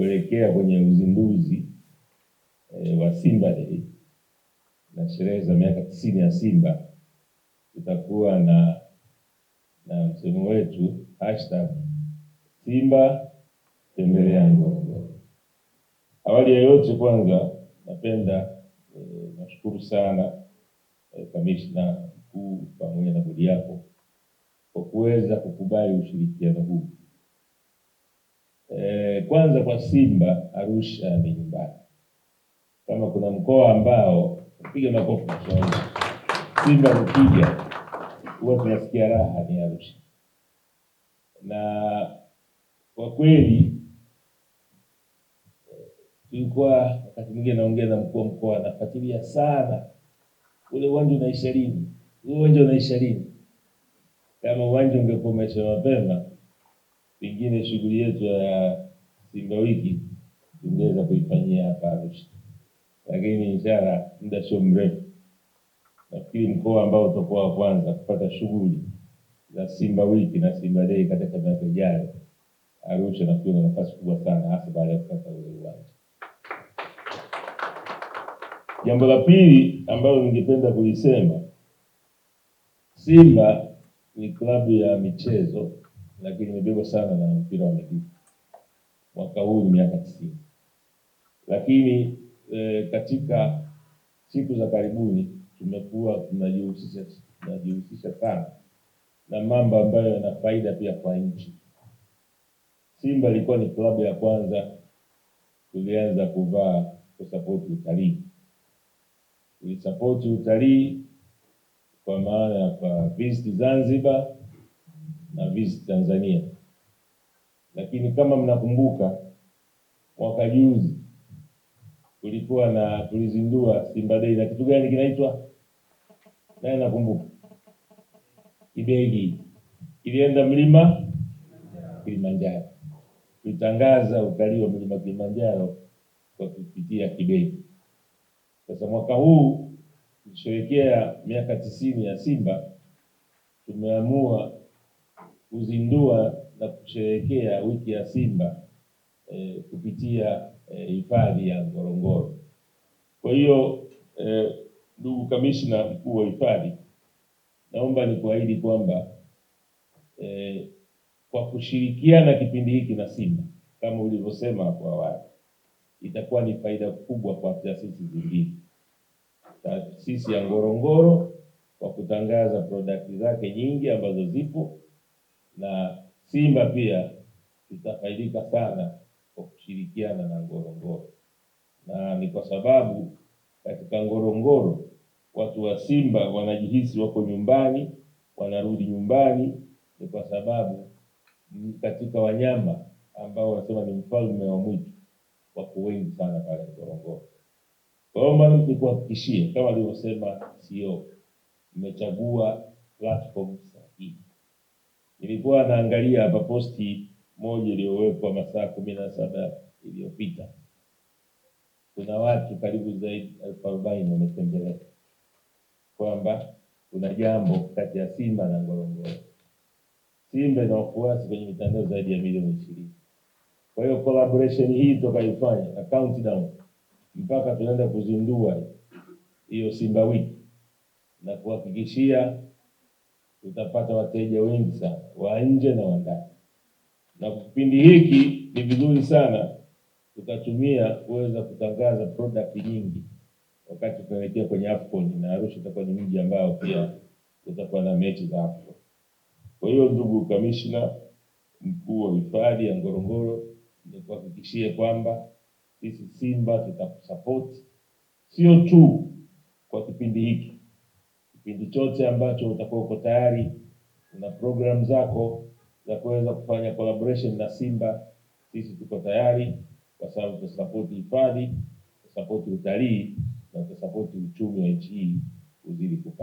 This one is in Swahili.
kuelekea kwenye uzinduzi wa Simba Day na sherehe za miaka 90 ya Simba, tutakuwa na msemo wetu #Simba tembelea Ngorongoro. Awali ya yote, kwanza napenda nashukuru sana kamishna mkuu pamoja na bodi yako kwa kuweza kukubali ushirikiano huu. Kwanza kwa Simba, Arusha ni nyumbani. Kama kuna mkoa ambao piga makofi kwa Simba mkija huwa tunasikia raha, ni Arusha. Na kwa kweli tulikuwa wakati mwingine naongea na mkuu wa mkoa, anafuatilia sana ule uwanja unaisha lini, uwanja unaisha lini. Kama uwanja ungekuwa umeisha mapema, pengine shughuli yetu ya Simba wiki tungeweza kuifanyia hapa Arusha, lakini inshallah muda sio mrefu nafikiri mkoa ambao utakuwa wa kwanza kupata shughuli za Simba wiki na Simba Day katika miaka ijayo, Arusha nafikiri na nafasi kubwa sana, hasa baada ya kupata ule uwanja. Jambo la pili ambalo ningependa kulisema, Simba ni klabu ya michezo, lakini imebebwa sana na mpira wa miguu. Mwaka huu ni miaka 90. Lakini katika siku za karibuni tumekuwa tunajihusisha sana na mambo ambayo yana faida pia kwa nchi. Simba ilikuwa ni klabu ya kwanza tulianza kusupport utalii. Tulisupport utalii kwa maana ya kwa visit Zanzibar na visit Tanzania. Lakini kama mnakumbuka, mwaka juzi tulizindua Simba Day na kitu gani kinaitwa? Nani nakumbuka? Kibegi. Ilienda mlima Kilimanjaro. Tulitangaza utalii wa mlima Kilimanjaro kwa kupitia Kibegi. Sasa mwaka huu kusherehekea miaka 90 ya Simba, tumeamua kuzindua na kusherehekea wiki ya Simba kupitia hifadhi ya Ngorongoro. Kwa hiyo ndugu kamishna mkuu wa hifadhi, naomba nikuahidi kwamba kwa kushirikiana kipindi hiki na Simba, kama ulivyosema hapo awali, itakuwa ni faida kubwa kwa taasisi zingine. Taasisi ya Ngorongoro kwa kutangaza product zake nyingi ambazo zipo, na Simba pia tutafaidika sana kwa kushirikiana na Ngorongoro. Na ni kwa sababu katika Ngorongoro watu wa Simba wanajihisi wako nyumbani, wanarudi nyumbani, ni kwa sababu katika wanyama ambao wanasema ni mfalme wa mwitu wako wengi sana pale Ngorongoro. Kwa hiyo maana nikuhakikishie, kama alivyosema CEO, mmechagua platform sahihi. Nilikuwa naangalia hapa posti moja iliyowekwa masaa 17 iliyopita. Kuna watu karibu zaidi 40 wametembelea kwamba kuna jambo kati ya Simba na Ngorongoro. Simba ina wafuasi kwenye mitandao zaidi ya milioni 20. Kwa hiyo collaboration hii tukaifanya na countdown mpaka tunaenda kuzindua hiyo Simba wiki, na kuhakikishia tutapata wateja wengi sana wa nje na wa ndani. Na kipindi hiki ni vizuri sana tukatumia kuweza kutangaza product nyingi wakati tunaelekea kwenye AFCON, na Arusha itakuwa ni mji ambao pia utakuwa na mechi za AFCON. Kwa hiyo ndugu kamishna mkuu wa hifadhi ya Ngorongoro, nikuhakikishie kwamba sisi Simba tutakusupport, sio tu kwa kipindi hiki, kipindi chote ambacho utakuwa uko tayari na program zako za kuweza kufanya collaboration na Simba, sisi tuko tayari, kwa sababu tutasupport hifadhi, tutasupport utalii na tutasupport uchumi wa nchi hii uzidi kupaa.